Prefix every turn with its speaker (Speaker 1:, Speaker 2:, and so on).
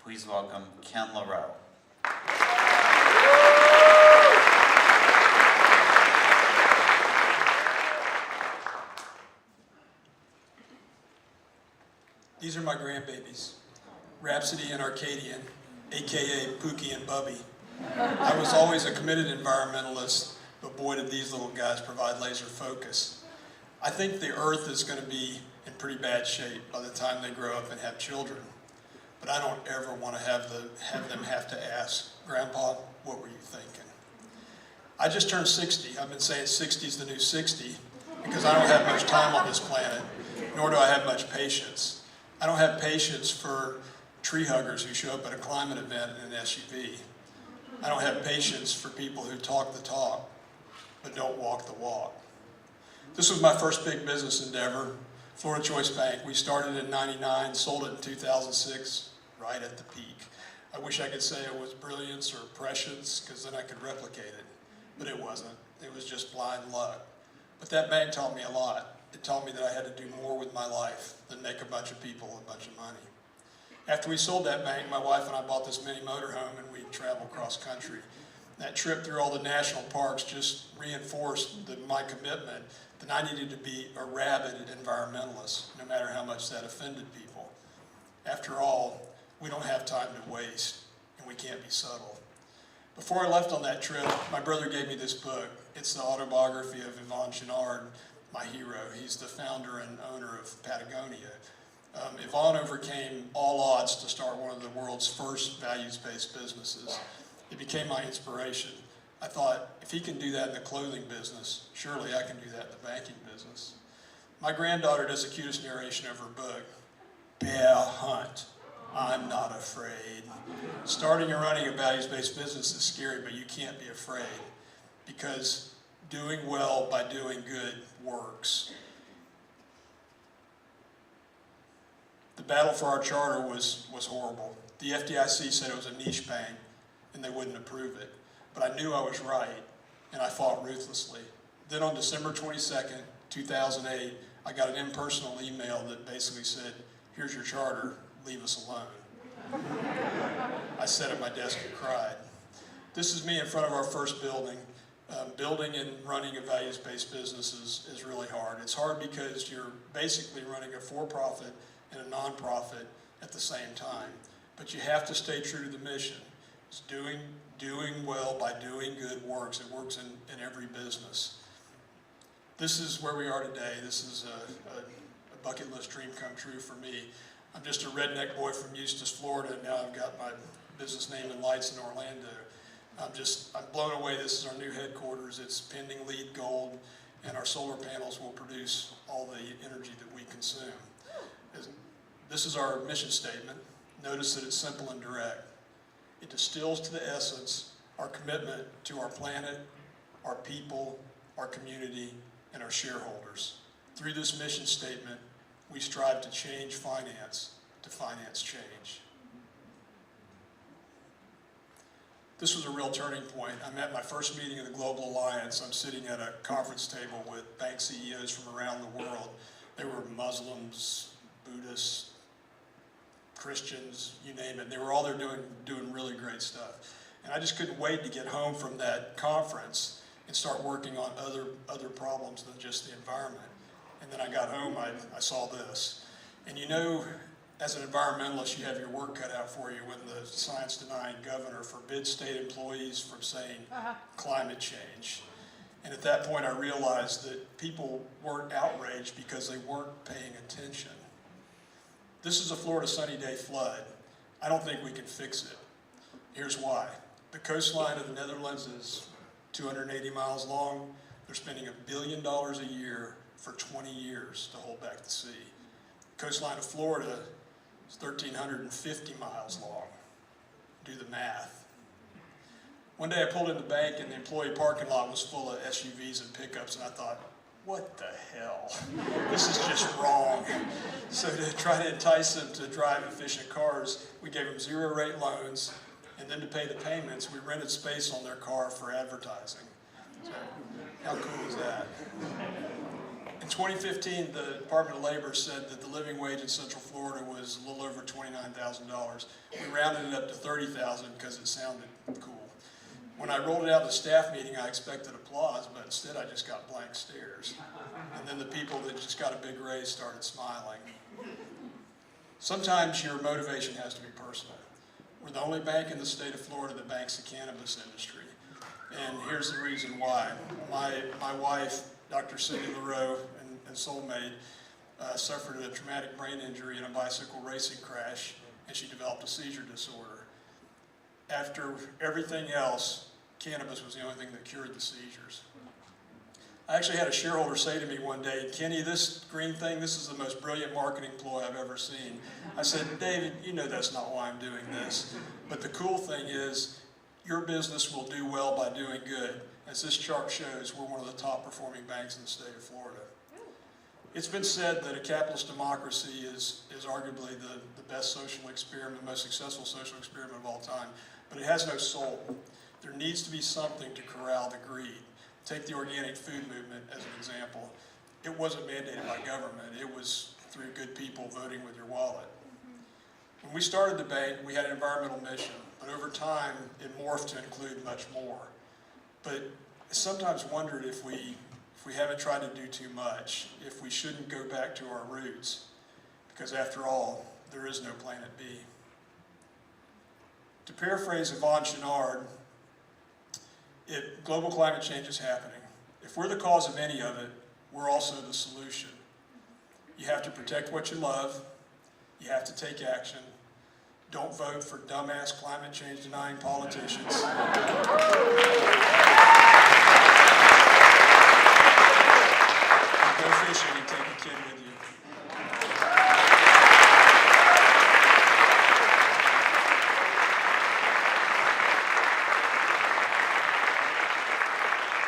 Speaker 1: Please welcome Ken LaRoe.
Speaker 2: These are my grandbabies, Rhapsody and Arcadian, aka Pookie and Bubby. I was always a committed environmentalist, but boy did these little guys provide laser focus. I think the earth is going to be in pretty bad shape by the time they grow up and have children. But I don't ever want to have them have to ask, Grandpa, what were you thinking? I just turned 60. I've been saying 60 is the new 60 because I don't have much time on this planet, nor do I have much patience. I don't have patience for tree huggers who show up at a climate event in an SUV. I don't have patience for people who talk the talk, but don't walk the walk. This was my first big business endeavor, Florida Choice Bank. We started in '99, sold it in 2006, right at the peak. I wish I could say it was brilliance or prescience, because then I could replicate it, but it wasn't. It was just blind luck. But that bank taught me a lot. It taught me that I had to do more with my life than make a bunch of people a bunch of money. After we sold that bank, my wife and I bought this mini motorhome and we'd travel cross country. That trip through all the national parks just reinforced my commitment that I needed to be a rabid environmentalist, no matter how much that offended people. After all, we don't have time to waste, and we can't be subtle. Before I left on that trip, my brother gave me this book. It's the autobiography of Yvon Chouinard, my hero. He's the founder and owner of Patagonia. Yvon overcame all odds to start one of the world's first values-based businesses. It became my inspiration. I thought, if he can do that in the clothing business, surely I can do that in the banking business. My granddaughter does the cutest narration of her book. Bear hunt, I'm not afraid. Starting and running a values-based business is scary, but you can't be afraid, because doing well by doing good works. The battle for our charter was horrible. The FDIC said it was a niche bank and they wouldn't approve it. But I knew I was right, and I fought ruthlessly. Then on December 22nd, 2008, I got an impersonal email that basically said, here's your charter, leave us alone. I sat at my desk and cried. This is me in front of our first building. Building and running a values-based business is really hard. It's hard because you're basically running a for-profit and a non-profit at the same time. But you have to stay true to the mission. It's doing well by doing good works. It works in every business. This is where we are today. This is a bucket list dream come true for me. I'm just a redneck boy from Eustis, Florida, and now I've got my business name in lights in Orlando. I'm blown away. This is our new headquarters. It's pending LEED Gold, and our solar panels will produce all the energy that we consume. This is our mission statement. Notice that it's simple and direct. It distills to the essence our commitment to our planet, our people, our community, and our shareholders. Through this mission statement, we strive to change finance to finance change. This was a real turning point. I'm at my first meeting of the Global Alliance. I'm sitting at a conference table with bank CEOs from around the world. They were Muslims, Buddhists, Christians, you name it. They were all there doing really great stuff. And I just couldn't wait to get home from that conference and start working on other problems than just the environment. And then I got home, I saw this. And you know, as an environmentalist, you have your work cut out for you when the science-denying governor forbids state employees from saying climate change. And at that point, I realized that people weren't outraged because they weren't paying attention. This is a Florida sunny day flood. I don't think we can fix it. Here's why. The coastline of the Netherlands is 280 miles long. They're spending $1 billion a year for 20 years to hold back the sea. The coastline of Florida is 1,350 miles long. Do the math. One day I pulled in the bank and the employee parking lot was full of SUVs and pickups, and I thought, what the hell? This is just wrong. So to try to entice them to drive efficient cars, we gave them 0-rate loans, and then to pay the payments, we rented space on their car for advertising. So how cool is that? In 2015, the Department of Labor said that the living wage in Central Florida was a little over $29,000. We rounded it up to $30,000 because it sounded cool. When I rolled it out at the staff meeting, I expected applause, but instead I just got blank stares. And then the people that just got a big raise started smiling. Sometimes your motivation has to be personal. We're the only bank in the state of Florida that banks the cannabis industry. And here's the reason why. My wife, Dr. LaRoe and soulmate, suffered a traumatic brain injury in a bicycle racing crash, and she developed a seizure disorder. After everything else, cannabis was the only thing that cured the seizures. I actually had a shareholder say to me one day, "Kenny, this green thing, this is the most brilliant marketing ploy I've ever seen." I said, "David, you know that's not why I'm doing this. But the cool thing is, your business will do well by doing good. As this chart shows, we're one of the top performing banks in the state of Florida." It's been said that a capitalist democracy is arguably the best social experiment, the most successful social experiment of all time, but it has no soul. There needs to be something to corral the greed. Take the organic food movement as an example. It wasn't mandated by government. It was through good people voting with your wallet. When we started the bank, we had an environmental mission, but over time, it morphed to include much more. But I sometimes wondered if we haven't tried to do too much, if we shouldn't go back to our roots, because after all, there is no planet B. To paraphrase Yvon Chouinard, global climate change is happening. If we're the cause of any of it, we're also the solution. You have to protect what you love. You have to take action. Don't vote for dumbass climate change denying politicians.